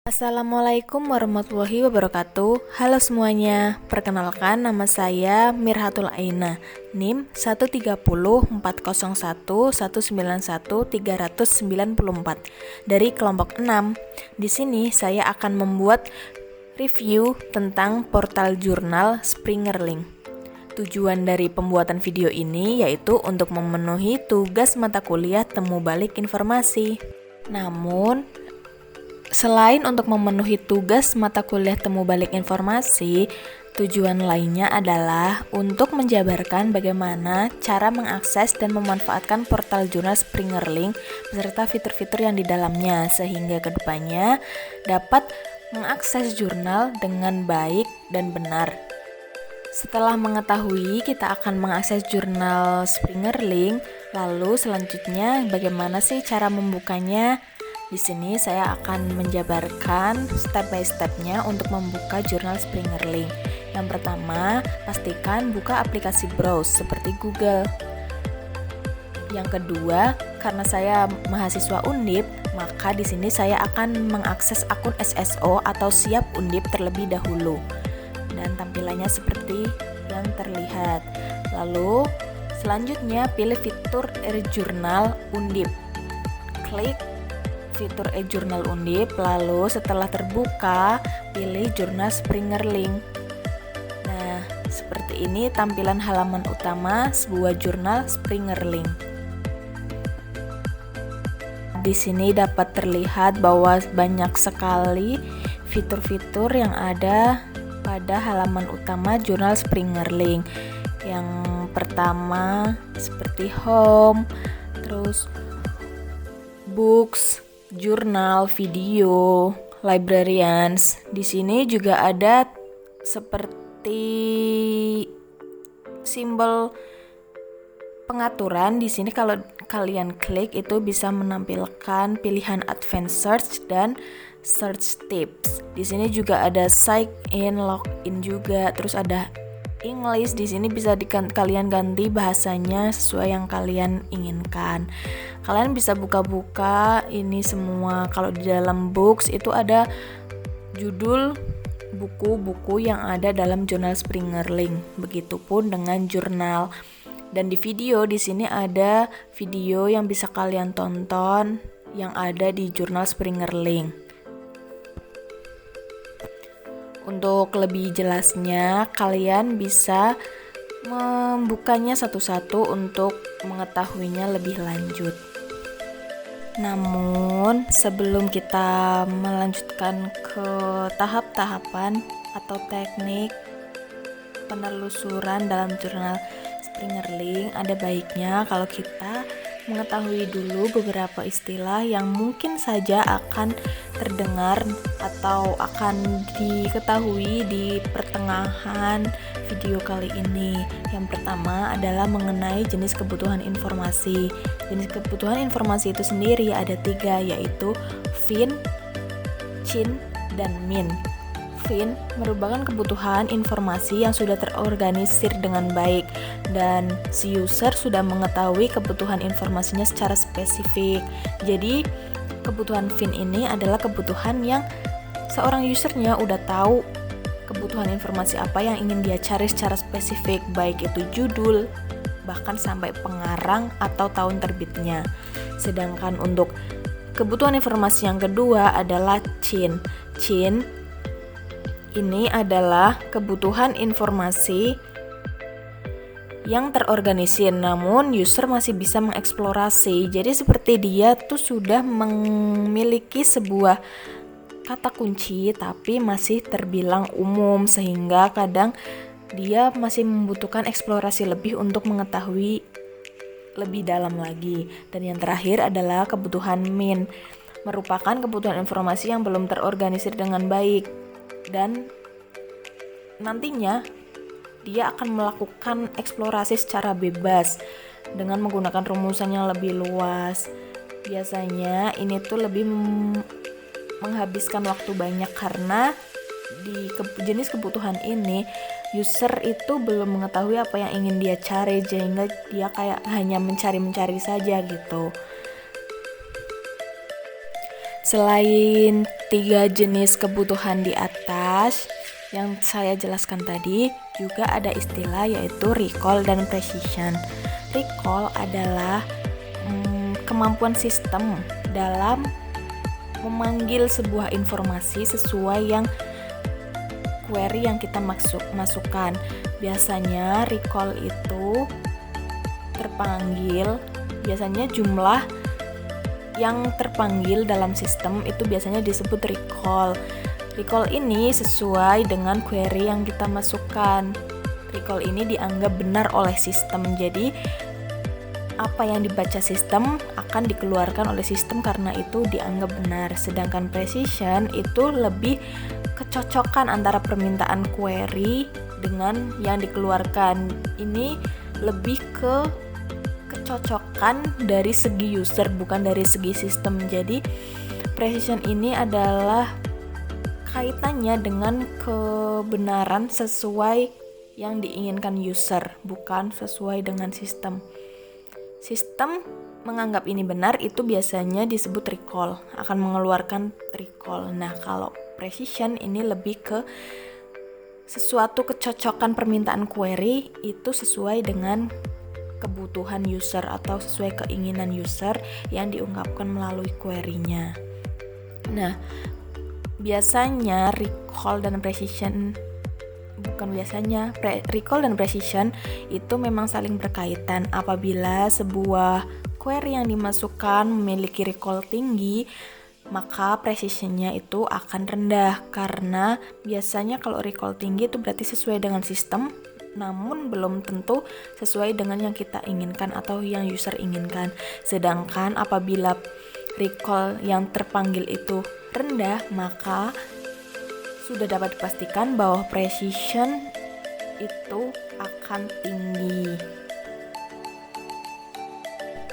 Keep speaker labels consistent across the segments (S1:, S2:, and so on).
S1: Assalamualaikum warahmatullahi wabarakatuh. Halo semuanya, perkenalkan nama saya Mirhatul Aina, NIM 13040191394 dari kelompok 6. Di sini saya akan membuat review tentang portal jurnal Springerlink. Tujuan dari pembuatan video ini yaitu untuk memenuhi tugas mata kuliah temu balik informasi. Namun, selain untuk memenuhi tugas mata kuliah temu balik informasi, tujuan lainnya adalah untuk menjabarkan bagaimana cara mengakses dan memanfaatkan portal jurnal Springerlink beserta fitur-fitur yang di dalamnya, sehingga kedepannya dapat mengakses jurnal dengan baik dan benar. Setelah mengetahui kita akan mengakses jurnal Springerlink, lalu selanjutnya bagaimana sih cara membukanya? Di sini saya akan menjabarkan step by stepnya untuk membuka jurnal Springerlink. Yang pertama, pastikan buka aplikasi browse seperti Google. Yang kedua, karena saya mahasiswa Undip, maka di sini saya akan mengakses akun SSO atau siap Undip terlebih dahulu. Dan tampilannya seperti yang terlihat. Lalu, selanjutnya pilih fitur e-jurnal Undip. Klik fitur e-jurnal Undip, lalu setelah terbuka, pilih jurnal Springerlink. Nah, seperti ini tampilan halaman utama sebuah jurnal Springerlink. Di sini dapat terlihat bahwa banyak sekali fitur-fitur yang ada pada halaman utama jurnal Springerlink. Yang pertama seperti home, terus books, jurnal, video, librarians. Di sini juga ada seperti simbol pengaturan. Di sini kalau kalian klik itu bisa menampilkan pilihan advanced search dan search tips. Di sini juga ada sign in, login juga. Terus ada English. Di sini bisa kalian ganti bahasanya sesuai yang kalian inginkan. Kalian bisa buka-buka ini semua. Kalau di dalam books itu ada judul buku-buku yang ada dalam jurnal Springerlink. Begitupun dengan jurnal. Dan di video di sini ada video yang bisa kalian tonton yang ada di jurnal Springerlink. Untuk lebih jelasnya, kalian bisa membukanya satu-satu untuk mengetahuinya lebih lanjut. Namun, sebelum kita melanjutkan ke tahap-tahapan atau teknik penelusuran dalam jurnal Springerlink, ada baiknya kalau kita mengetahui dulu beberapa istilah yang mungkin saja akan terdengar atau akan diketahui di pertengahan video kali ini. Yang pertama adalah mengenai jenis kebutuhan informasi. Jenis kebutuhan informasi itu sendiri ada 3, yaitu fin, chin, dan min. Fin merupakan kebutuhan informasi yang sudah terorganisir dengan baik dan si user sudah mengetahui kebutuhan informasinya secara spesifik. Jadi kebutuhan fin ini adalah kebutuhan yang seorang usernya udah tahu kebutuhan informasi apa yang ingin dia cari secara spesifik, baik itu judul, bahkan sampai pengarang atau tahun terbitnya. Sedangkan untuk kebutuhan informasi yang kedua adalah chin. Chin ini adalah kebutuhan informasi yang terorganisir, namun user masih bisa mengeksplorasi. Jadi seperti dia tuh sudah memiliki sebuah kata kunci tapi masih terbilang umum, sehingga kadang dia masih membutuhkan eksplorasi lebih untuk mengetahui lebih dalam lagi. Dan yang terakhir adalah kebutuhan min, merupakan kebutuhan informasi yang belum terorganisir dengan baik dan nantinya dia akan melakukan eksplorasi secara bebas dengan menggunakan rumusan yang lebih luas. Biasanya ini tuh lebih menghabiskan waktu banyak karena di jenis kebutuhan ini user itu belum mengetahui apa yang ingin dia cari, sehingga dia kayak hanya mencari-mencari saja gitu. Selain 3 jenis kebutuhan di atas yang saya jelaskan tadi, juga ada istilah yaitu recall dan precision. Recall adalah kemampuan sistem dalam memanggil sebuah informasi sesuai yang query yang kita masukkan. Biasanya recall itu terpanggil, biasanya jumlah yang terpanggil dalam sistem itu biasanya disebut recall. Recall ini sesuai dengan query yang kita masukkan. Recall ini dianggap benar oleh sistem. Jadi apa yang dibaca sistem akan dikeluarkan oleh sistem karena itu dianggap benar. Sedangkan precision itu lebih kecocokan antara permintaan query dengan yang dikeluarkan. Ini lebih ke kecocokan dari segi user, bukan dari segi sistem. Jadi precision ini adalah kaitannya dengan kebenaran sesuai yang diinginkan user, bukan sesuai dengan sistem. Sistem menganggap ini benar, itu biasanya disebut recall, akan mengeluarkan recall. Nah, kalau precision ini lebih ke sesuatu kecocokan permintaan query itu sesuai dengan kebutuhan user atau sesuai keinginan user yang diungkapkan melalui query-nya. Nah, biasanya recall dan precision itu memang saling berkaitan. Apabila sebuah query yang dimasukkan memiliki recall tinggi, maka precisionnya itu akan rendah, karena biasanya kalau recall tinggi itu berarti sesuai dengan sistem, namun belum tentu sesuai dengan yang kita inginkan atau yang user inginkan. Sedangkan apabila recall yang terpanggil itu rendah, maka sudah dapat dipastikan bahwa precision itu akan tinggi.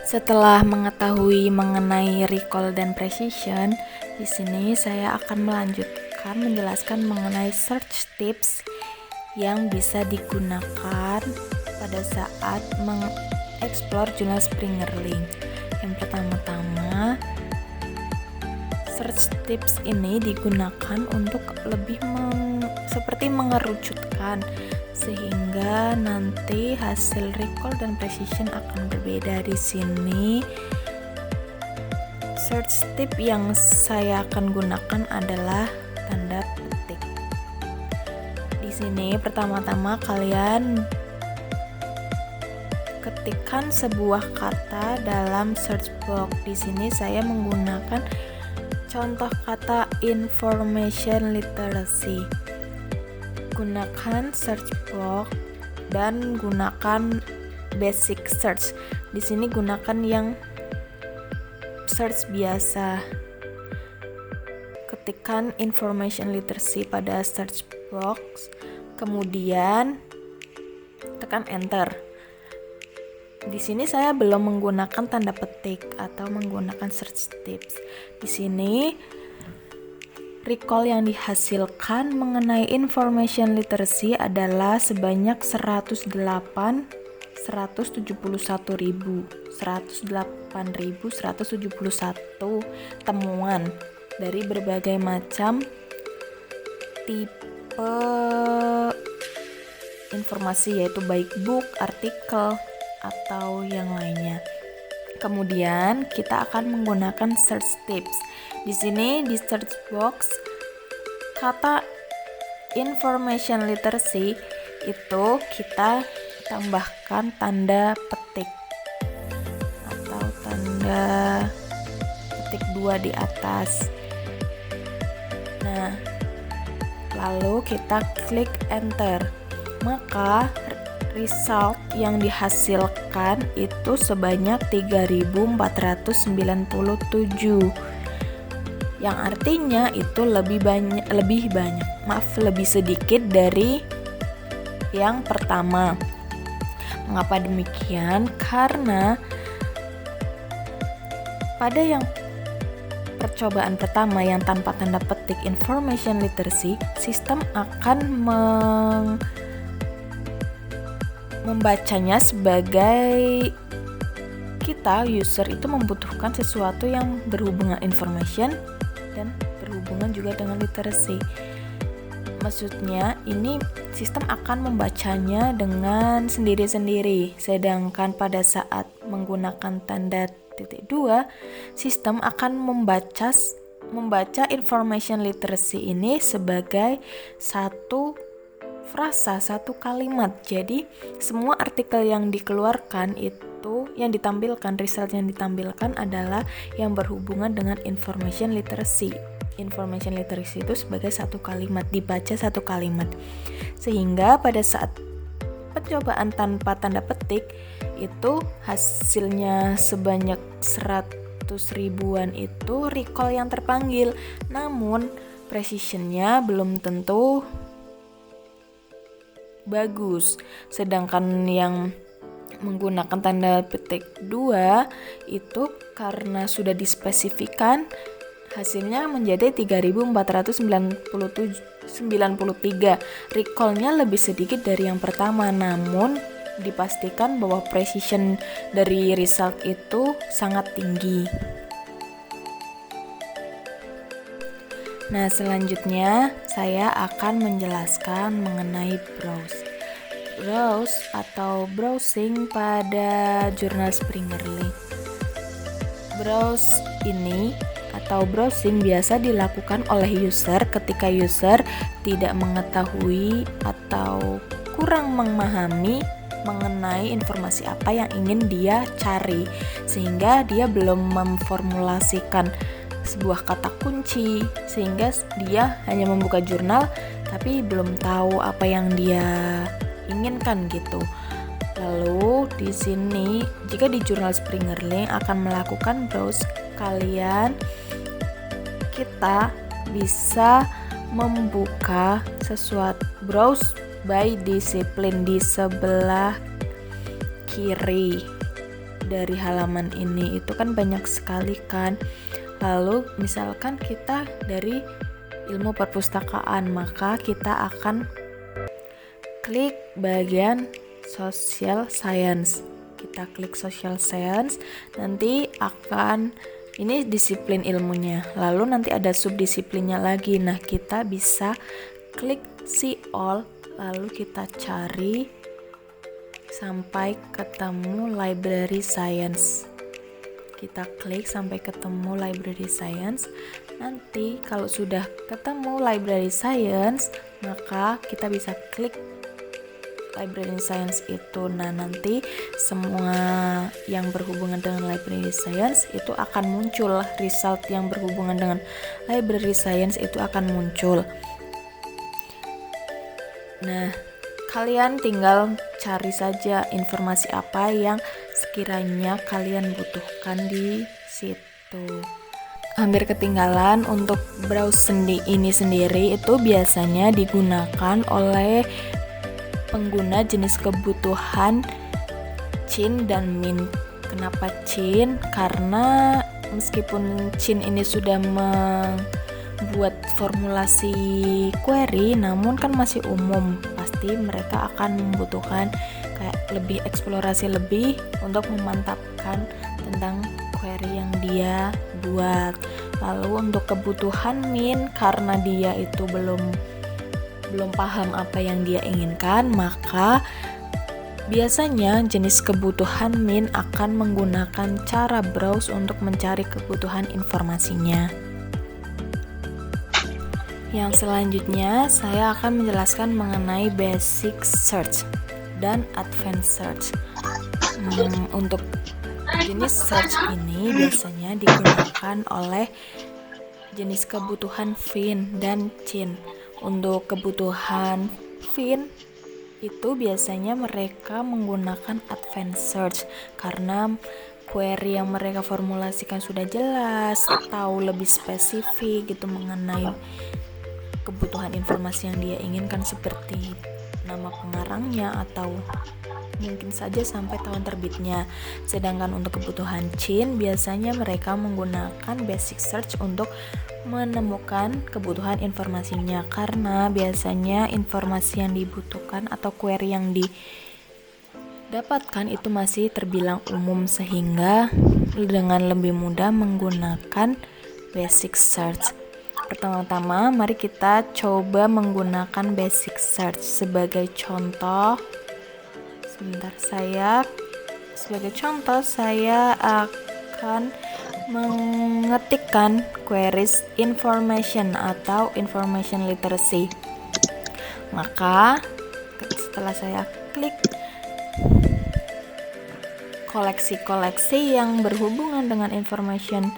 S1: Setelah mengetahui mengenai recall dan precision, di sini saya akan melanjutkan menjelaskan mengenai search tips yang bisa digunakan pada saat mengeksplor jurnal Springerling. Yang pertama-tama, search tips ini digunakan untuk lebih seperti mengerucutkan, sehingga nanti hasil recall dan precision akan berbeda. Di sini search tip yang saya akan gunakan adalah tanda petik. Di sini pertama-tama kalian ketikkan sebuah kata dalam search box. Di sini saya menggunakan contoh kata information literacy. Gunakan search box dan gunakan basic search. Di sini gunakan yang search biasa. Ketikkan information literacy pada search box, kemudian tekan enter. Di sini saya belum menggunakan tanda petik atau menggunakan search tips. Di sini recall yang dihasilkan mengenai information literacy adalah sebanyak 108.171 temuan dari berbagai macam tipe informasi, yaitu baik book, artikel, atau yang lainnya. Kemudian kita akan menggunakan search tips. Di sini di search box kata information literacy itu kita tambahkan tanda petik atau tanda petik 2 di atas. Nah, lalu kita klik enter. Maka result yang dihasilkan itu sebanyak 3.497, yang artinya itu lebih sedikit dari yang pertama. Mengapa demikian? Karena pada yang percobaan pertama yang tanpa tanda petik information literacy, sistem akan membacanya sebagai kita user itu membutuhkan sesuatu yang berhubungan information berhubungan juga dengan literasi. Maksudnya ini sistem akan membacanya dengan sendiri-sendiri, sedangkan pada saat menggunakan tanda titik 2, sistem akan membaca information literacy ini sebagai satu frasa, satu kalimat. Jadi semua artikel yang dikeluarkan itu, yang ditampilkan, result yang ditampilkan adalah yang berhubungan dengan information literacy. Information literacy itu sebagai satu kalimat, dibaca satu kalimat. Sehingga pada saat pencobaan tanpa tanda petik itu hasilnya sebanyak 100 ribuan itu recall yang terpanggil. Namun precisionnya belum tentu bagus. Sedangkan yang menggunakan tanda petik 2 itu karena sudah dispesifikan, hasilnya menjadi 3493. Recall-nya lebih sedikit dari yang pertama, namun dipastikan bahwa precision dari result itu sangat tinggi. Nah, selanjutnya saya akan menjelaskan mengenai browse atau browsing pada jurnal Springer Link. Browse ini atau browsing biasa dilakukan oleh user ketika user tidak mengetahui atau kurang memahami mengenai informasi apa yang ingin dia cari, sehingga dia belum memformulasikan sebuah kata kunci, sehingga dia hanya membuka jurnal tapi belum tahu apa yang dia inginkan gitu. Lalu di sini jika di jurnal Springer Link akan melakukan browse, kita bisa membuka sesuatu, browse by disiplin di sebelah kiri dari halaman ini. Itu kan banyak sekali kan. Lalu misalkan kita dari ilmu perpustakaan, maka kita akan klik bagian social science. Kita klik social science, nanti akan ini disiplin ilmunya. Lalu nanti ada subdisiplinnya lagi. Nah, kita bisa klik see all, lalu kita cari sampai ketemu library science. Kita klik sampai ketemu library science. Nanti kalau sudah ketemu library science, maka kita bisa klik library science itu. Nah, nanti semua yang berhubungan dengan library science itu akan muncul, result yang berhubungan dengan library science itu akan muncul. Nah, kalian tinggal cari saja informasi apa yang sekiranya kalian butuhkan di situ. Hampir ketinggalan, untuk browse ini sendiri itu biasanya digunakan oleh pengguna jenis kebutuhan Qin dan Min. Kenapa Qin? Karena meskipun Qin ini sudah membuat formulasi query, namun kan masih umum. Pasti mereka akan membutuhkan kayak lebih eksplorasi lebih untuk memantapkan tentang query yang dia buat. Lalu untuk kebutuhan Min, karena dia itu belum paham apa yang dia inginkan, maka biasanya jenis kebutuhan Min akan menggunakan cara browse untuk mencari kebutuhan informasinya. Yang selanjutnya saya akan menjelaskan mengenai basic search dan advanced search. Untuk jenis search ini biasanya digunakan oleh jenis kebutuhan Fin dan Qin. Untuk kebutuhan Fin itu biasanya mereka menggunakan advanced search karena query yang mereka formulasikan sudah jelas, tahu lebih spesifik gitu mengenai kebutuhan informasi yang dia inginkan, seperti nama pengarangnya atau mungkin saja sampai tahun terbitnya. Sedangkan untuk kebutuhan Qin biasanya mereka menggunakan basic search untuk menemukan kebutuhan informasinya, karena biasanya informasi yang dibutuhkan atau query yang didapatkan itu masih terbilang umum, sehingga dengan lebih mudah menggunakan basic search. Pertama-tama, mari kita coba menggunakan basic search. Sebagai contoh, saya akan mengetikkan queries information atau information literacy. Maka setelah saya klik, koleksi-koleksi yang berhubungan dengan information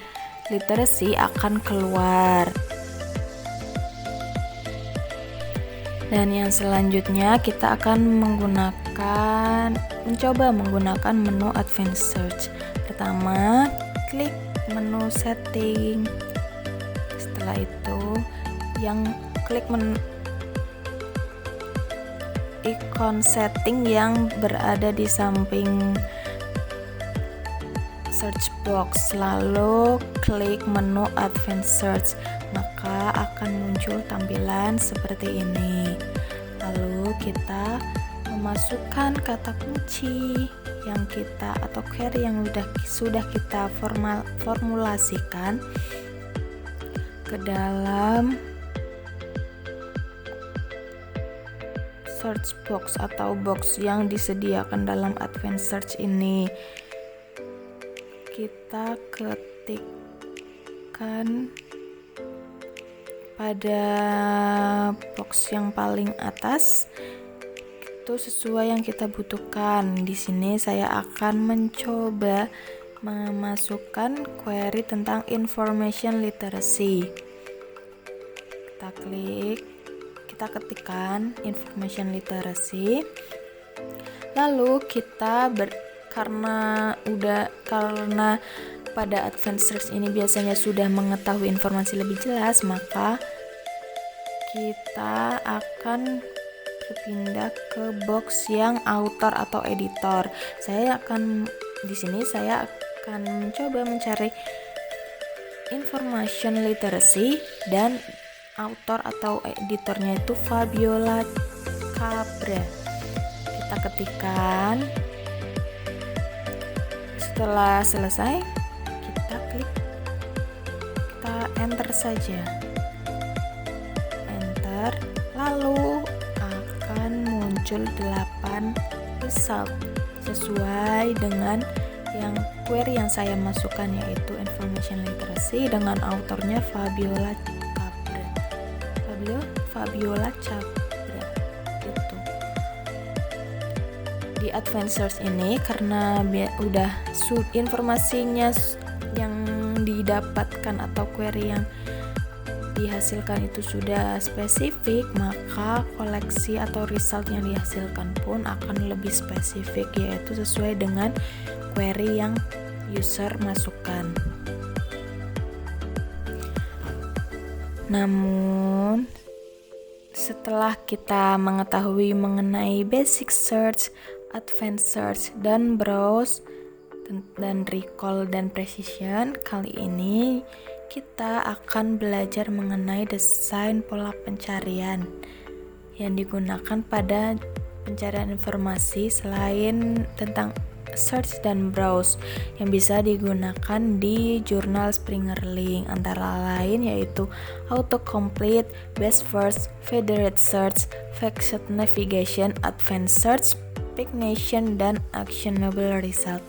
S1: literacy akan keluar. Dan yang selanjutnya kita akan mencoba menggunakan menu advanced search. Pertama, klik menu setting. Setelah itu, klik ikon setting yang berada di samping search box, lalu klik menu advanced search, maka akan muncul tampilan seperti ini. Lalu kita memasukkan kata kunci yang atau query yang sudah kita formulasikan ke dalam search box atau box yang disediakan dalam advanced search ini. Kita ketikkan pada box yang paling atas itu sesuai yang kita butuhkan. Di sini saya akan mencoba memasukkan query tentang information literacy. Kita ketikkan information literacy. Lalu kita karena pada advanced search ini biasanya sudah mengetahui informasi lebih jelas, maka kita akan berpindah ke box yang author atau editor. Di sini saya akan mencoba mencari information literacy dan author atau editornya itu Fabiola Cabra. Kita ketikkan. Setelah selesai, kita enter saja. Enter, lalu akan muncul 8 result sesuai dengan query yang saya masukkan, yaitu information literacy dengan autornya Fabiola Cabra. Itu. Di advanced search ini karena informasinya yang didapatkan atau query yang dihasilkan itu sudah spesifik, maka koleksi atau result yang dihasilkan pun akan lebih spesifik, yaitu sesuai dengan query yang user masukkan. Namun setelah kita mengetahui mengenai basic search, advanced search, dan browse, dan recall dan precision, kali ini kita akan belajar mengenai desain pola pencarian yang digunakan pada pencarian informasi selain tentang search dan browse yang bisa digunakan di jurnal Springer Link, antara lain yaitu autocomplete, best first, federated search, vector navigation, advanced search, Pignation, dan actionable result.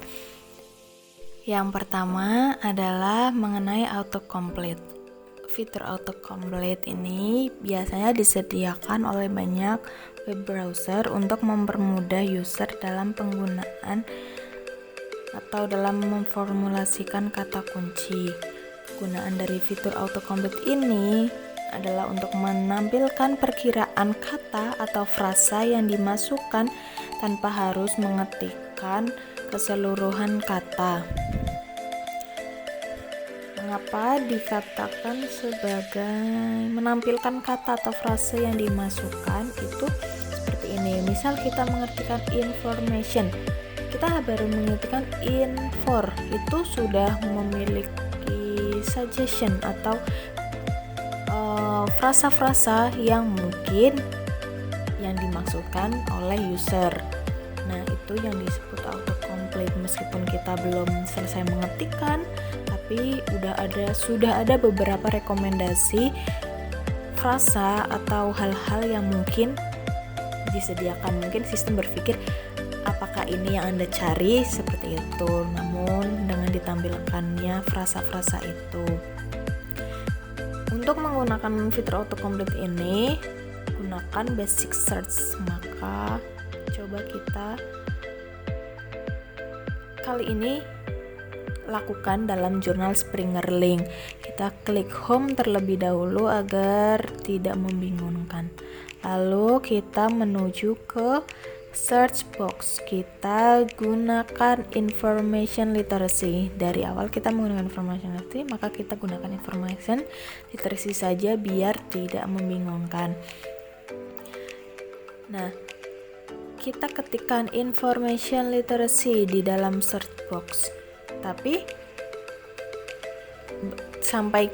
S1: Yang pertama adalah mengenai autocomplete. Fitur autocomplete ini biasanya disediakan oleh banyak web browser untuk mempermudah user dalam penggunaan atau dalam memformulasikan kata kunci. Kegunaan dari fitur autocomplete ini adalah untuk menampilkan perkiraan kata atau frasa yang dimasukkan tanpa harus mengetikkan keseluruhan kata. Mengapa dikatakan sebagai menampilkan kata atau frase yang dimasukkan itu seperti ini. Misal kita mengetikkan information, kita baru mengetikkan infor, itu sudah memiliki suggestion atau frasa-frasa yang mungkin yang dimaksudkan oleh user. Nah, itu yang disebut autocomplete. Meskipun kita belum selesai mengetikkan, tapi tapi sudah ada beberapa rekomendasi frasa atau hal-hal yang mungkin disediakan. Mungkin sistem berpikir apakah ini yang Anda cari, seperti itu, namun dengan ditampilkannya frasa-frasa itu. Untuk menggunakan fitur autocomplete ini, gunakan basic search. Maka coba kita kali ini lakukan dalam jurnal Springer Link. Kita klik home terlebih dahulu agar tidak membingungkan. Lalu kita menuju ke search box. Kita gunakan information literacy. Dari awal kita menggunakan information literacy, maka kita gunakan information literacy saja biar tidak membingungkan. Nah, kita ketikkan information literacy di dalam search box. Tapi sampai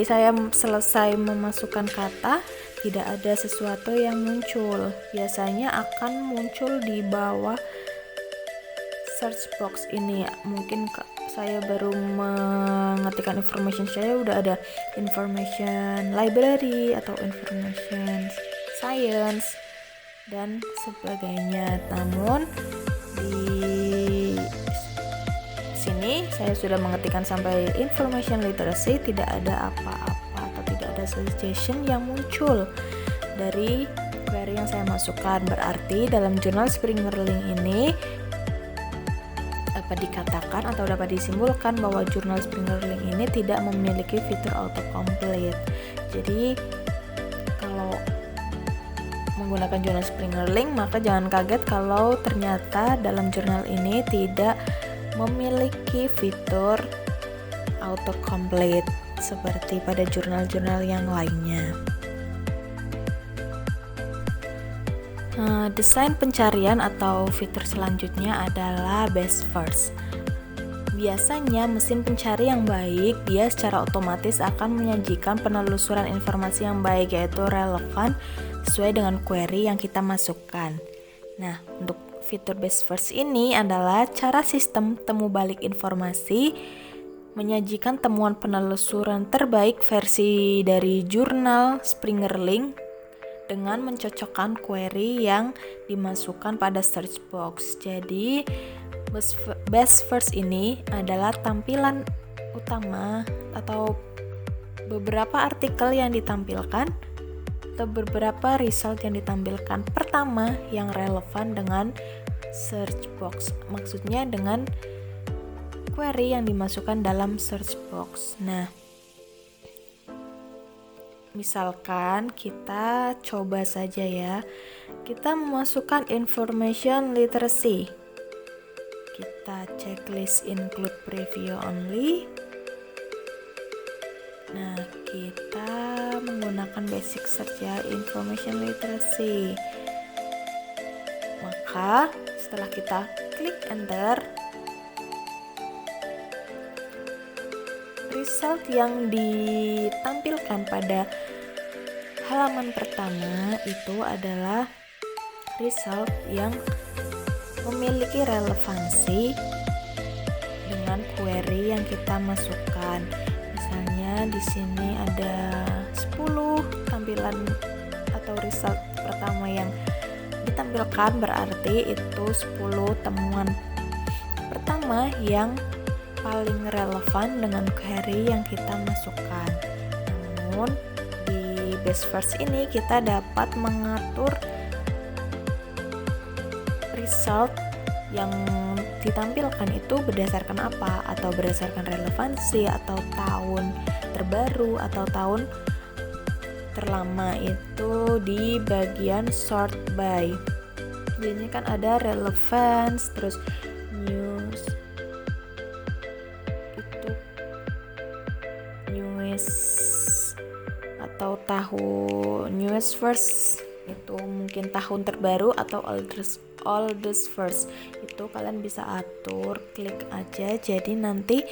S1: saya selesai memasukkan kata, tidak ada sesuatu yang muncul. Biasanya akan muncul di bawah search box ini. Mungkin saya baru mengetikkan information, saya udah ada information library atau information science dan sebagainya. Namun di sini saya sudah mengetikkan sampai information literacy, tidak ada apa-apa atau tidak ada suggestion yang muncul dari query yang saya masukkan. Berarti dalam jurnal Springer Link ini dapat dikatakan atau dapat disimpulkan bahwa jurnal Springer Link ini tidak memiliki fitur autocomplete. Jadi kalau menggunakan jurnal Springer Link, maka jangan kaget kalau ternyata dalam jurnal ini tidak memiliki fitur autocomplete seperti pada jurnal-jurnal yang lainnya. Desain pencarian atau fitur selanjutnya adalah best first. Biasanya mesin pencari yang baik, dia secara otomatis akan menyajikan penelusuran informasi yang baik, yaitu relevan sesuai dengan query yang kita masukkan. Nah, untuk fitur best first ini adalah cara sistem temu balik informasi menyajikan temuan penelusuran terbaik versi dari jurnal Springer Link dengan mencocokkan query yang dimasukkan pada search box. Jadi best first ini adalah tampilan utama atau beberapa artikel yang ditampilkan atau beberapa result yang ditampilkan pertama yang relevan dengan search box, maksudnya dengan query yang dimasukkan dalam search box. Nah, misalkan kita coba saja ya, kita memasukkan information literacy, kita checklist include preview only. Nah, kita menggunakan basic search ya, information literacy. Maka setelah kita klik enter, result yang ditampilkan pada halaman pertama itu adalah result yang memiliki relevansi dengan query yang kita masukkan. Misalnya di sini ada 10 tampilan atau result pertama yang ditampilkan, berarti itu 10 temuan pertama yang paling relevan dengan query yang kita masukkan. Namun di best first ini kita dapat mengatur result yang ditampilkan itu berdasarkan apa, atau berdasarkan relevansi, atau tahun terbaru, atau tahun terlama. Itu di bagian sort by. Jadi kan ada relevance, terus news, itu news atau tahun news first, itu mungkin tahun terbaru, atau oldest first. Itu kalian bisa atur, klik aja. Jadi nanti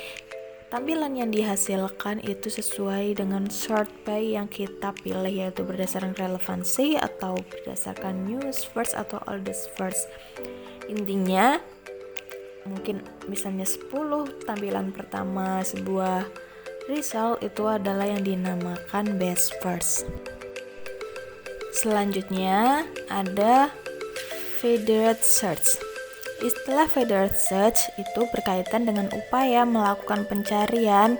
S1: tampilan yang dihasilkan itu sesuai dengan sort by yang kita pilih, yaitu berdasarkan relevansi atau berdasarkan news first atau oldest first. Intinya mungkin misalnya 10 tampilan pertama sebuah result itu adalah yang dinamakan best first. Selanjutnya ada feathered search. Istilah feathered search itu berkaitan dengan upaya melakukan pencarian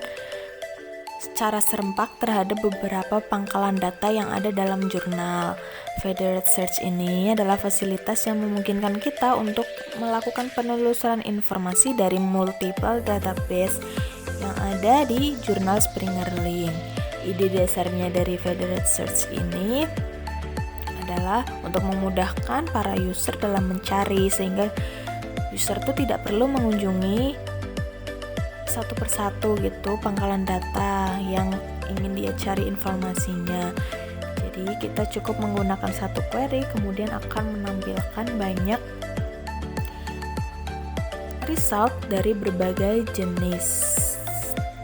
S1: secara serempak terhadap beberapa pangkalan data yang ada dalam jurnal. Feathered search ini adalah fasilitas yang memungkinkan kita untuk melakukan penelusuran informasi dari multiple database yang ada di jurnal Springer Link. Ide dasarnya dari feathered search ini adalah untuk memudahkan para user dalam mencari, sehingga user itu tidak perlu mengunjungi satu persatu gitu pangkalan data yang ingin dia cari informasinya. Jadi kita cukup menggunakan satu query, kemudian akan menampilkan banyak result dari berbagai jenis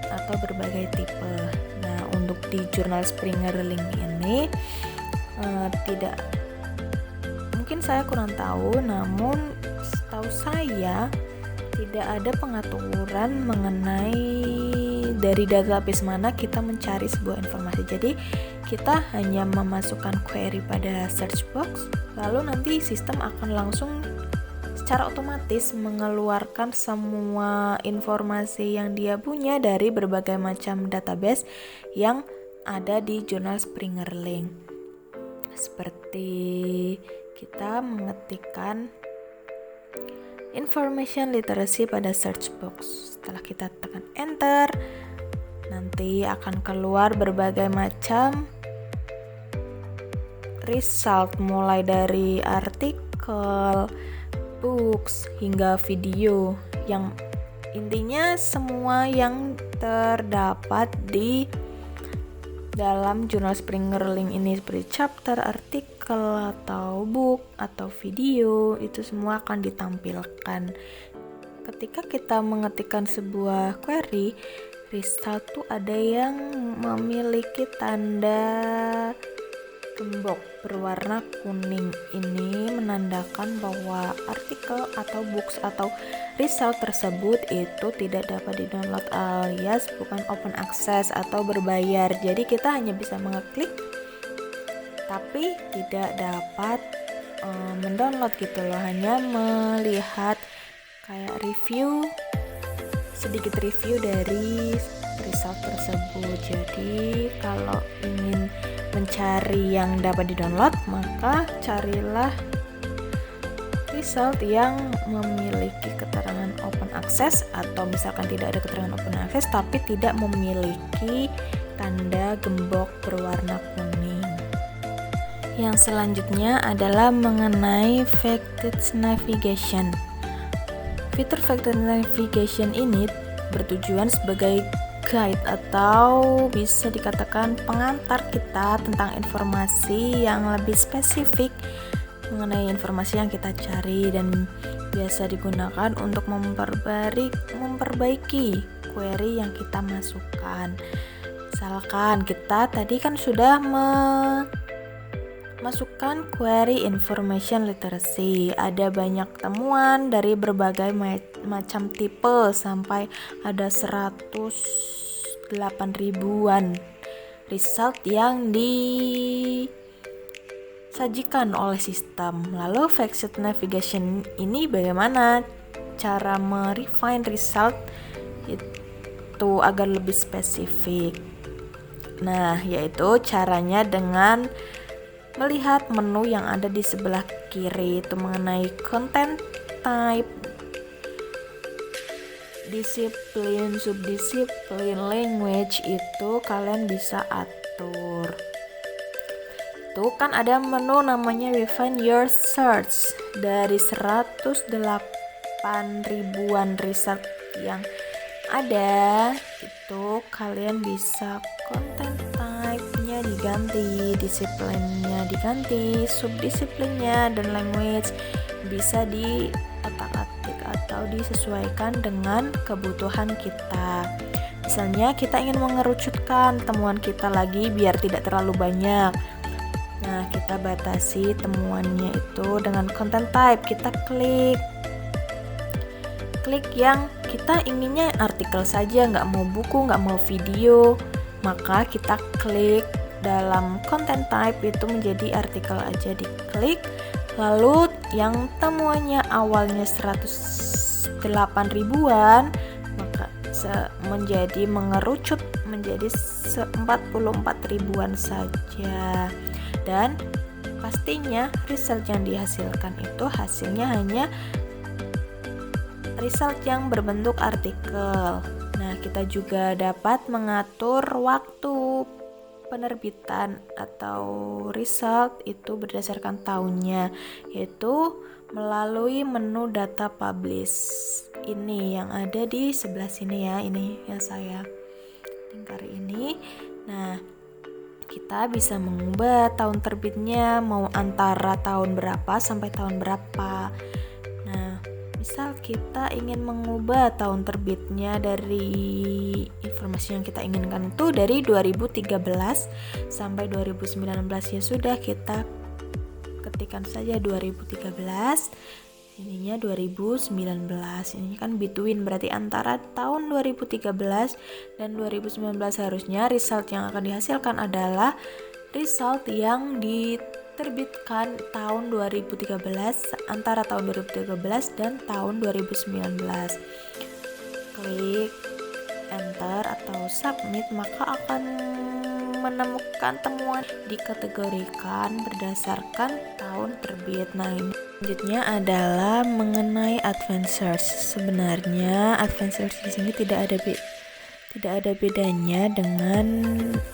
S1: atau berbagai tipe. Nah, untuk di jurnal Springer Link ini tidak, mungkin saya kurang tahu, namun setahu saya tidak ada pengaturan mengenai dari database mana kita mencari sebuah informasi. Jadi kita hanya memasukkan query pada search box, lalu nanti sistem akan langsung secara otomatis mengeluarkan semua informasi yang dia punya dari berbagai macam database yang ada di jurnal Springer Link. Seperti kita mengetikkan information literacy pada search box. Setelah kita tekan enter, nanti akan keluar berbagai macam result, mulai dari artikel, books, hingga video, yang intinya semua yang terdapat di dalam jurnal Springer Link ini, seperti chapter, artikel, atau book, atau video, itu semua akan ditampilkan. Ketika kita mengetikkan sebuah query, result tuh ada yang memiliki tanda gembok berwarna kuning. Ini menandakan bahwa artikel atau books atau result tersebut itu tidak dapat di-download alias bukan open access atau berbayar. Jadi kita hanya bisa mengeklik tapi tidak dapat mendownload gitu loh, hanya melihat kayak sedikit review dari result tersebut. Jadi kalau ingin mencari yang dapat di-download, maka carilah result yang memiliki keterangan open access, atau misalkan tidak ada keterangan open access tapi tidak memiliki tanda gembok berwarna kuning. Yang selanjutnya adalah mengenai Vected Navigation. Fitur Vected Navigation ini bertujuan sebagai guide atau bisa dikatakan pengantar kita tentang informasi yang lebih spesifik mengenai informasi yang kita cari, dan biasa digunakan untuk memperbaiki query yang kita masukkan. Misalkan kita tadi kan sudah masukkan query information literacy, ada banyak temuan dari berbagai macam tipe, sampai ada 108 ribuan result yang disajikan oleh sistem. Lalu Vected Navigation ini bagaimana cara merefine result itu agar lebih spesifik? Nah, yaitu caranya dengan melihat menu yang ada di sebelah kiri itu mengenai content type, disiplin, subdisiplin, language, itu kalian bisa atur. Itu kan ada menu namanya refine your search. Dari 108 ribuan result yang ada, itu kalian bisa content type-nya diganti, disiplinnya diganti, subdisiplinnya, dan language bisa diotak-atik atau disesuaikan dengan kebutuhan kita. Misalnya kita ingin mengerucutkan temuan kita lagi biar tidak terlalu banyak. Nah, kita batasi temuannya itu dengan content type. Kita klik klik yang kita inginnya artikel saja, nggak mau buku, nggak mau video, maka kita klik dalam content type itu menjadi artikel aja, diklik. Lalu yang temuannya awalnya 108 ribuan maka menjadi mengerucut menjadi 44 ribuan saja. Dan pastinya result yang dihasilkan itu hasilnya hanya result yang berbentuk artikel. Nah, kita juga dapat mengatur waktu penerbitan atau result itu berdasarkan tahunnya, yaitu melalui menu data publish. Ini yang ada di sebelah sini ya, ini yang saya lingkari ini. Nah, kita bisa mengubah tahun terbitnya mau antara tahun berapa sampai tahun berapa. Nah, misal kita ingin mengubah tahun terbitnya dari informasi yang kita inginkan itu dari 2013 sampai 2019, ya sudah, kita ketikkan saja 2013, ininya 2019. Ini kan between, berarti antara tahun 2013 dan 2019 harusnya result yang akan dihasilkan adalah result yang diterbitkan tahun 2013, antara tahun 2013 dan tahun 2019. Klik enter atau submit, maka akan menemukan temuan dikategorikan berdasarkan tahun terbit. Nah, ini selanjutnya adalah mengenai advanced search. Sebenarnya advanced search di sini tidak ada bedanya dengan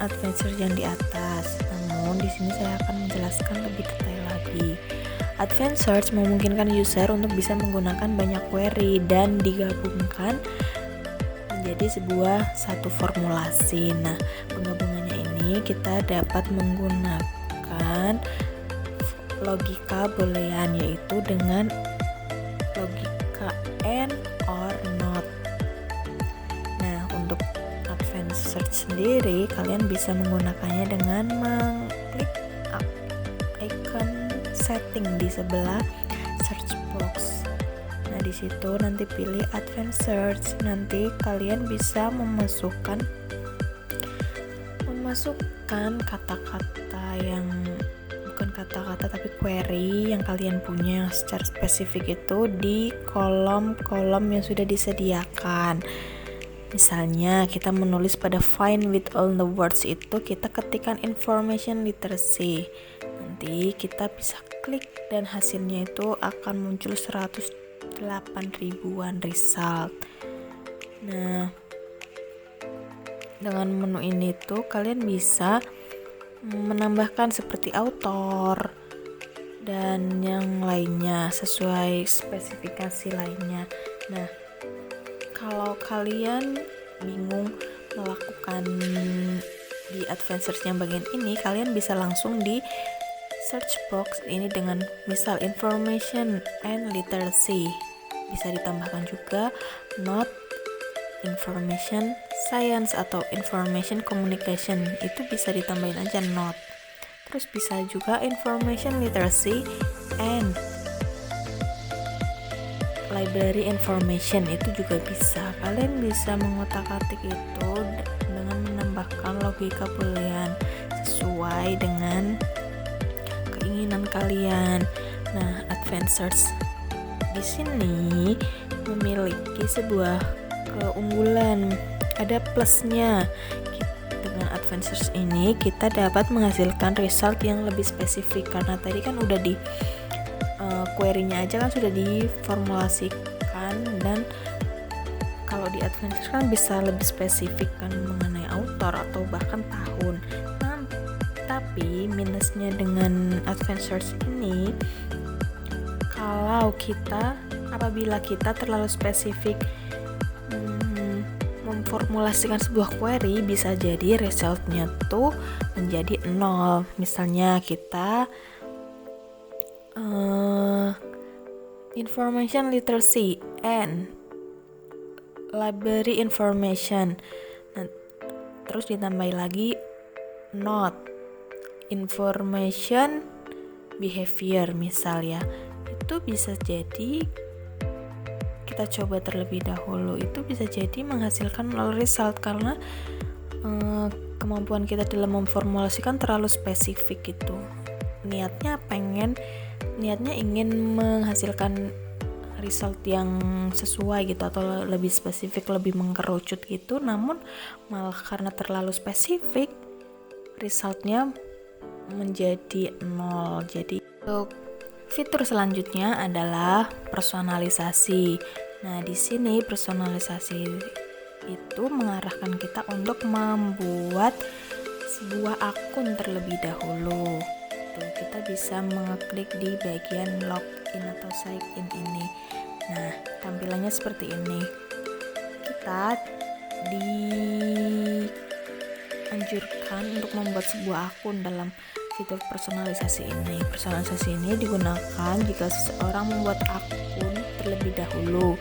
S1: advanced search yang di atas. Namun di sini saya akan menjelaskan lebih detail lagi. Advanced search memungkinkan user untuk bisa menggunakan banyak query dan digabungkan menjadi satu formulasi. Nah, penggabungannya ini kita dapat menggunakan logika boolean, yaitu dengan logika and or not. Nah, untuk advanced search sendiri kalian bisa menggunakannya dengan mengklik icon setting di sebelah search box. Nah, di situ nanti pilih advanced search. Nanti kalian bisa memasukkan kata-kata yang bukan kata-kata tapi query yang kalian punya yang secara spesifik itu di kolom-kolom yang sudah disediakan. Misalnya kita menulis pada find with all the words itu, kita ketikkan information literacy. Nanti kita bisa klik dan hasilnya itu akan muncul 108 ribuan result. Nah, dengan menu ini tuh kalian bisa menambahkan seperti author dan yang lainnya sesuai spesifikasi lainnya. Nah, kalau kalian bingung melakukan di advanced search yang bagian ini, kalian bisa langsung di search box ini dengan misal information and literacy. Bisa ditambahkan juga not information science atau information communication, itu bisa ditambahin aja not. Terus bisa juga information literacy and library information, itu juga bisa. Kalian bisa mengotak-atik itu dengan menambahkan logika boolean sesuai dengan keinginan kalian. Nah, advanced search di sini memiliki sebuah keunggulan, ada plusnya. Dengan advanced search ini kita dapat menghasilkan result yang lebih spesifik, karena tadi kan udah di query-nya aja kan sudah diformulasikan, dan kalau di advanced search kan bisa lebih spesifik kan mengenai author atau bahkan tahun. Nah, tapi minusnya dengan advanced search ini, apabila kita terlalu spesifik memformulasikan sebuah query, bisa jadi resultnya tuh menjadi 0. Misalnya kita information literacy and library information, nah, terus ditambah lagi not information behavior misal ya, itu bisa jadi kita coba terlebih dahulu, itu bisa jadi menghasilkan nol result karena kemampuan kita dalam memformulasikan terlalu spesifik gitu. Niatnya ingin menghasilkan result yang sesuai gitu atau lebih spesifik, lebih mengerucut gitu, namun malah karena terlalu spesifik resultnya menjadi nol. Jadi untuk fitur selanjutnya adalah personalisasi. Nah, di sini personalisasi itu mengarahkan kita untuk membuat sebuah akun terlebih dahulu. Tuh, kita bisa mengeklik di bagian login atau sign in ini. Nah, tampilannya seperti ini. Kita dianjurkan untuk membuat sebuah akun dalam fitur personalisasi ini. Personalisasi ini digunakan jika seseorang membuat akun terlebih dahulu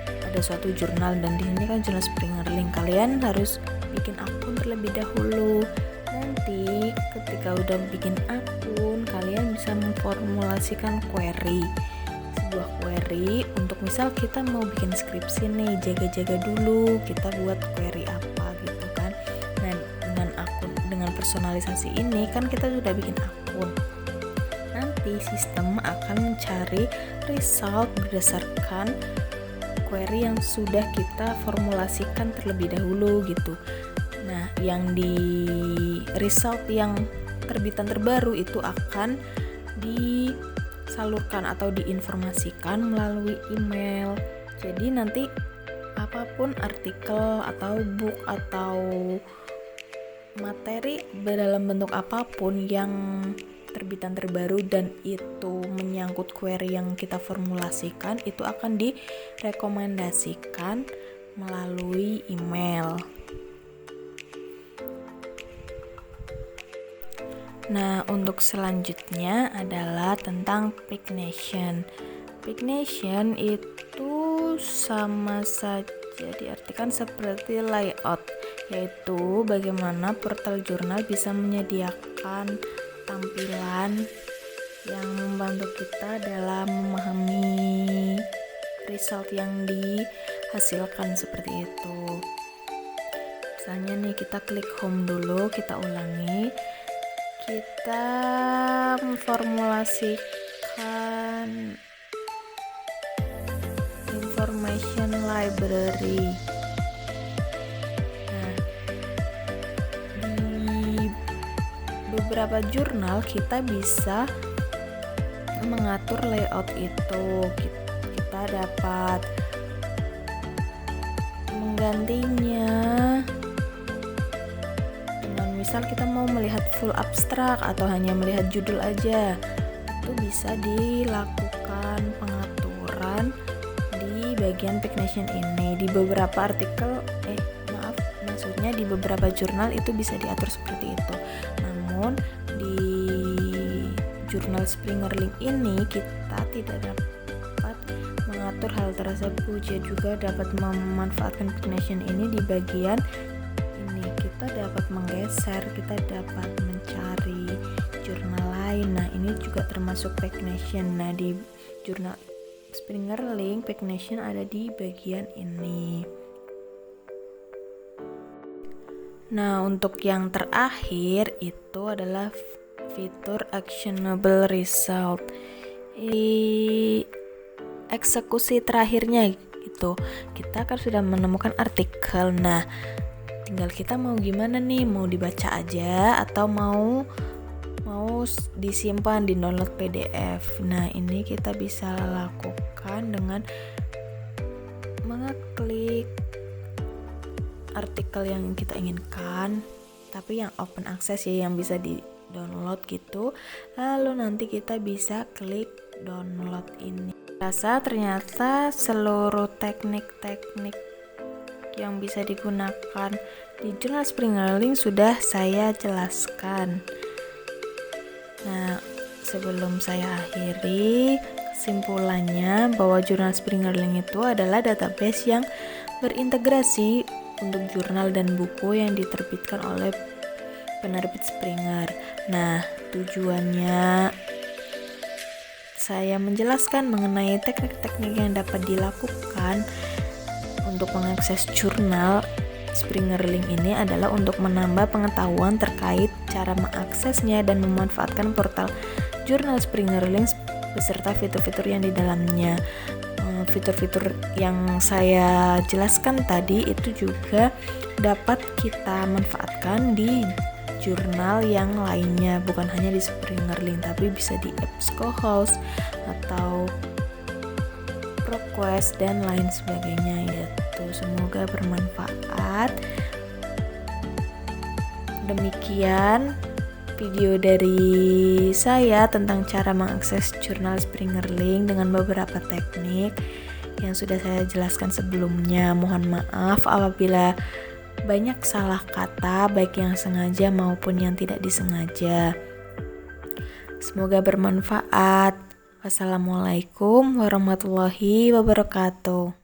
S1: pada suatu jurnal, dan di sini kan jurnal Springer Link. Kalian harus bikin akun terlebih dahulu. Nanti ketika udah bikin akun, kalian bisa memformulasikan query. Sebuah query untuk misal kita mau bikin skripsi nih, jaga-jaga dulu kita buat query apa gitu kan. Nah, dengan personalisasi ini kan kita sudah bikin akun. Nanti sistem akan mencari result berdasarkan query yang sudah kita formulasikan terlebih dahulu gitu. Nah, yang di result yang terbitan terbaru itu akan disalurkan atau diinformasikan melalui email. Jadi nanti apapun artikel atau book atau materi dalam bentuk apapun yang terbitan terbaru dan itu menyangkut query yang kita formulasikan, itu akan direkomendasikan melalui email. Nah, untuk selanjutnya adalah tentang Pignation. Pignation itu sama saja diartikan seperti layout, yaitu bagaimana portal jurnal bisa menyediakan tampilan yang membantu kita dalam memahami result yang dihasilkan seperti itu. Misalnya nih, kita klik home dulu, kita ulangi. Kita memformulasikan information library. Nah, di beberapa jurnal kita bisa mengatur layout itu. Kita dapat menggantinya. Misal kita mau melihat full abstrak atau hanya melihat judul aja, itu bisa dilakukan pengaturan di bagian Pignation ini. Di beberapa maksudnya di beberapa jurnal itu bisa diatur seperti itu. Namun di jurnal Springer Link ini kita tidak dapat mengatur hal tersebut. Jadi juga dapat memanfaatkan Pignation ini di bagian kita dapat menggeser, kita dapat mencari jurnal lain. Nah, ini juga termasuk Pignation. Nah, di jurnal Springer Link, Pignation ada di bagian ini. Nah, untuk yang terakhir itu adalah fitur actionable result. Eksekusi terakhirnya gitu. Kita kan sudah menemukan artikel. Nah, tinggal kita mau gimana nih, mau dibaca aja atau mau disimpan di download PDF. Nah, ini kita bisa lakukan dengan mengeklik artikel yang kita inginkan, tapi yang open access ya, yang bisa di download gitu. Lalu nanti kita bisa klik download ini. Ternyata seluruh teknik-teknik yang bisa digunakan di jurnal Springer Link sudah saya jelaskan. Nah, sebelum saya akhiri, kesimpulannya bahwa jurnal Springer Link itu adalah database yang berintegrasi untuk jurnal dan buku yang diterbitkan oleh penerbit Springer. Nah, tujuannya saya menjelaskan mengenai teknik-teknik yang dapat dilakukan untuk mengakses jurnal Springerlink ini adalah untuk menambah pengetahuan terkait cara mengaksesnya dan memanfaatkan portal jurnal Springerlink beserta fitur-fitur yang di dalamnya. Fitur-fitur yang saya jelaskan tadi itu juga dapat kita manfaatkan di jurnal yang lainnya, bukan hanya di Springerlink, tapi bisa di EBSCOhost atau ProQuest dan lain sebagainya ya. Semoga bermanfaat. Demikian video dari saya tentang cara mengakses jurnal Springerlink dengan beberapa teknik yang sudah saya jelaskan sebelumnya. Mohon maaf apabila banyak salah kata, baik yang sengaja maupun yang tidak disengaja. Semoga bermanfaat. Wassalamualaikum warahmatullahi wabarakatuh.